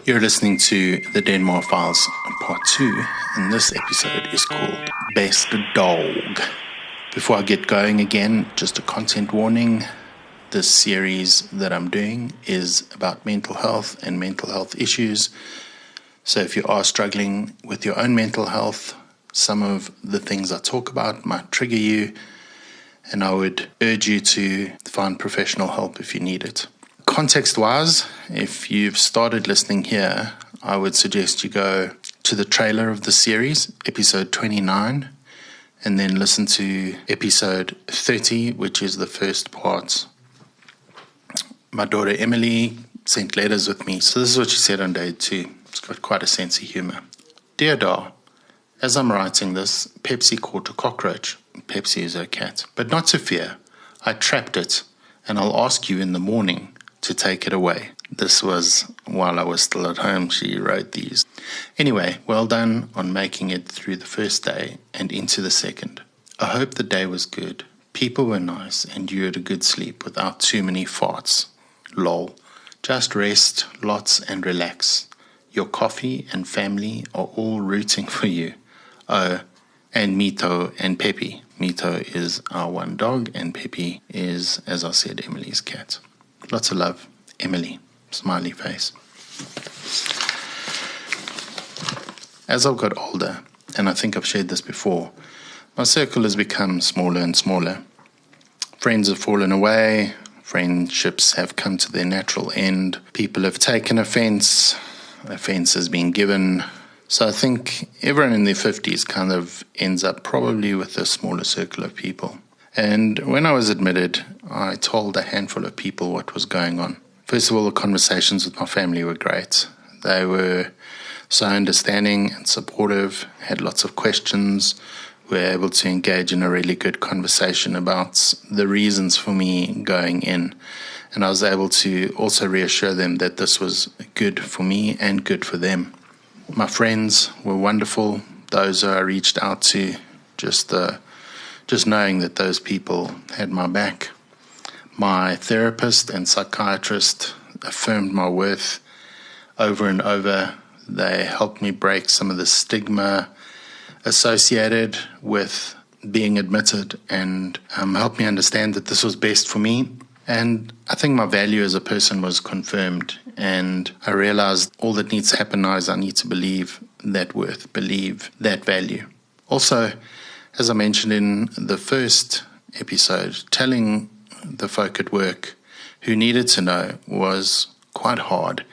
You're listening to the Denmar Files Part 2, and this episode is called Best Dawg. Before I get going again, just a content warning. This series that I'm doing is about mental health and mental health issues. So if you are struggling with your own mental health, some of the things I talk about might trigger you, and I would urge you to find professional help if you need it. Context-wise, if you've started listening here, I would suggest you go to the trailer of the series, episode 29, and then listen to episode 30, which is the first part. My daughter Emily sent letters with me, so this is what she said on day 2. It's got quite a sense of humor. Dear Dawg, as I'm writing this, Pepsi caught a cockroach. Pepsi is her cat. But not to fear. I trapped it, and I'll ask you in the morning to take it away. This was while I was still at home. She wrote these. Anyway, well done on making it through the first day and into the second. I hope the day was good. People were nice and you had a good sleep without too many farts. Lol. Just rest, lots and relax. Your coffee and family are all rooting for you. Oh, and Mito and Peppy. Mito is our one dog and Peppy is, as I said, Emily's cat. Lots of love, Emily. Smiley face. As I've got older, and I think I've shared this before, my circle has become smaller and smaller. Friends have fallen away. Friendships have come to their natural end. People have taken offense. Offense has been given. So I think everyone in their 50s kind of ends up probably with a smaller circle of people. And when I was admitted, I told a handful of people what was going on. First of all, the conversations with my family were great. They were so understanding and supportive, had lots of questions, were able to engage in a really good conversation about the reasons for me going in. And I was able to also reassure them that this was good for me and good for them. My friends were wonderful. Those who I reached out to, just knowing that those people had my back. My therapist and psychiatrist affirmed my worth over and over. They helped me break some of the stigma associated with being admitted and helped me understand that this was best for me. And I think my value as a person was confirmed, and I realized all that needs to happen now is I need to believe that worth, believe that value. Also, as I mentioned in the first episode, telling the folk at work who needed to know was quite hard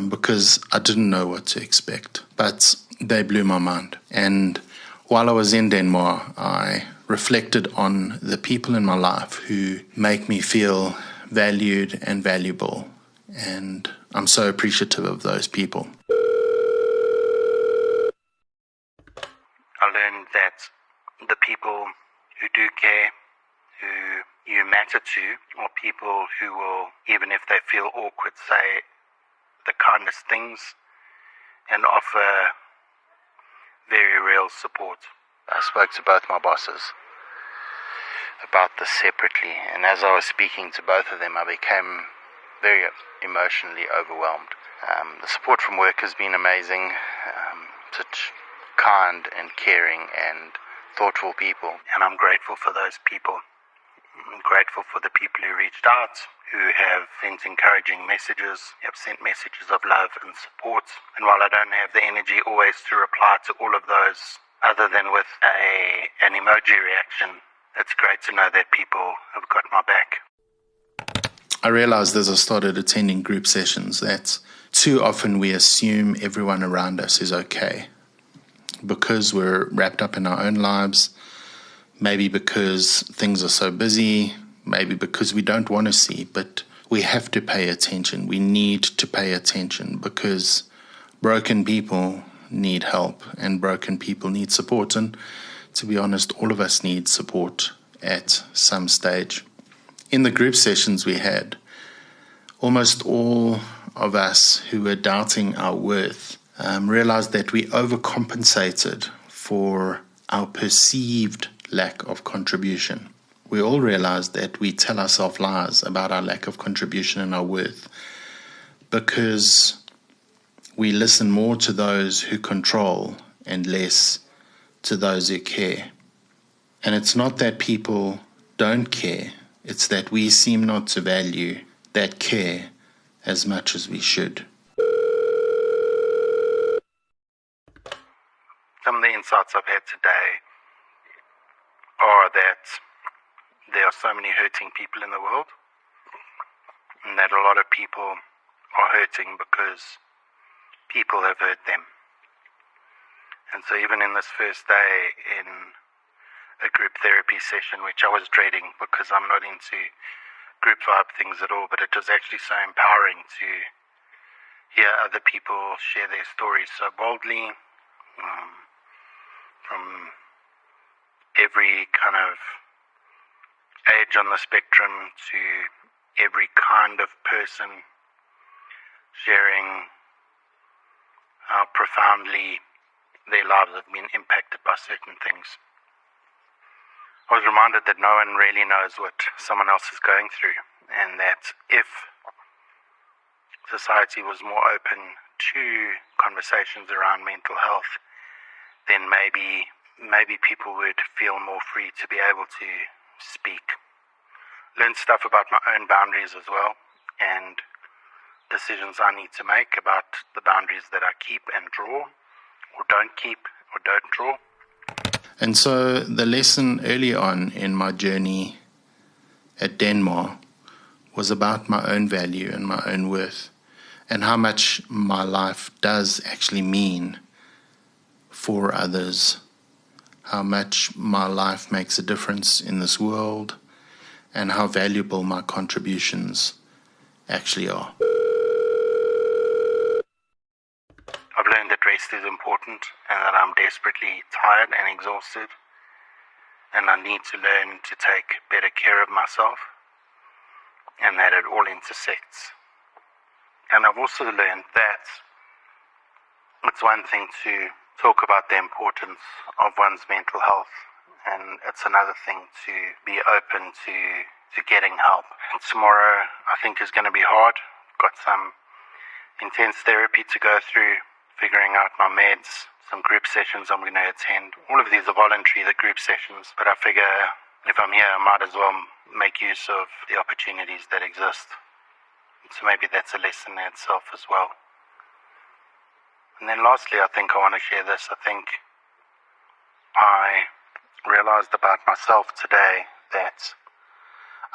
because I didn't know what to expect. But they blew my mind. And while I was in Denmar, I reflected on the people in my life who make me feel valued and valuable. And I'm so appreciative of those people. I learned that the people who do care, who you matter to, are people who will, even if they feel awkward, say the kindest things and offer very real support. I spoke to both my bosses about this separately, and as I was speaking to both of them, I became very emotionally overwhelmed. The support from work has been amazing. Such kind and caring and thoughtful people, and I'm grateful for those people. I'm grateful for the people who reached out, who have sent encouraging messages, have sent messages of love and support. And while I don't have the energy always to reply to all of those, other than with an emoji reaction, it's great to know that people have got my back. I realized as I started attending group sessions that too often we assume everyone around us is okay because we're wrapped up in our own lives, maybe because things are so busy, maybe because we don't want to see, but we have to pay attention. We need to pay attention because broken people need help and broken people need support. And to be honest, all of us need support at some stage. In the group sessions we had, almost all of us who were doubting our worth realized that we overcompensated for our perceived lack of contribution. We all realized that we tell ourselves lies about our lack of contribution and our worth because we listen more to those who control and less to those who care. And it's not that people don't care, it's that we seem not to value that care as much as we should. Some of the insights I've had today are that there are so many hurting people in the world, and that a lot of people are hurting because people have hurt them. And so even in this first day in a group therapy session, which I was dreading because I'm not into group vibe things at all, but it was actually so empowering to hear other people share their stories so boldly, from every kind of age on the spectrum to every kind of person, sharing how profoundly their lives have been impacted by certain things. I was reminded that no one really knows what someone else is going through, and that if society was more open to conversations around mental health, then maybe people would feel more free to be able to speak. Learn stuff about my own boundaries as well, and decisions I need to make about the boundaries that I keep and draw, or don't keep, or don't draw. And so the lesson early on in my journey at Denmar was about my own value and my own worth, and how much my life does actually mean for others, how much my life makes a difference in this world, and how valuable my contributions actually are. I've learned that rest is important, and that I'm desperately tired and exhausted, and I need to learn to take better care of myself, and that it all intersects. And I've also learned that it's one thing to talk about the importance of one's mental health, and it's another thing to be open to getting help. Tomorrow, I think, is going to be hard. Got some intense therapy to go through, figuring out my meds, some group sessions I'm going to attend. All of these are voluntary, the group sessions, but I figure if I'm here, I might as well make use of the opportunities that exist. So maybe that's a lesson in itself as well. And then lastly, I think I want to share this. I think I realized about myself today that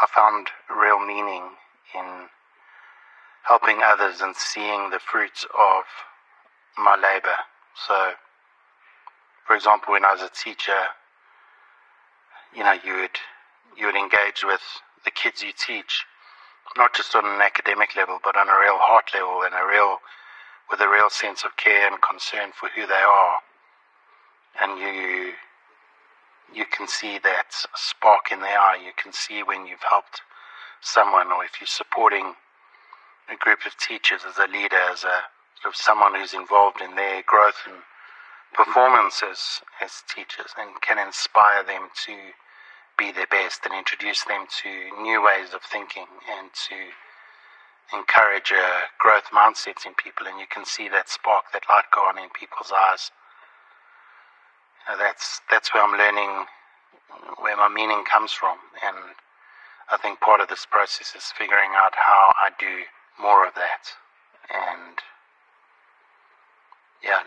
I found real meaning in helping others and seeing the fruits of my labor. So, for example, when I was a teacher, you would engage with the kids you teach, not just on an academic level, but on a real heart level, and with a real sense of care and concern for who they are. And you can see that spark in their eye. You can see when you've helped someone, or if you're supporting a group of teachers as a leader, as a sort of someone who's involved in their growth and performance as teachers, and can inspire them to be their best and introduce them to new ways of thinking and to encourage a growth mindset in people. And you can see that spark, that light go on in people's eyes. That's where I'm learning where my meaning comes from. And I think part of this process is figuring out how I do more of that, and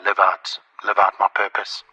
live out my purpose.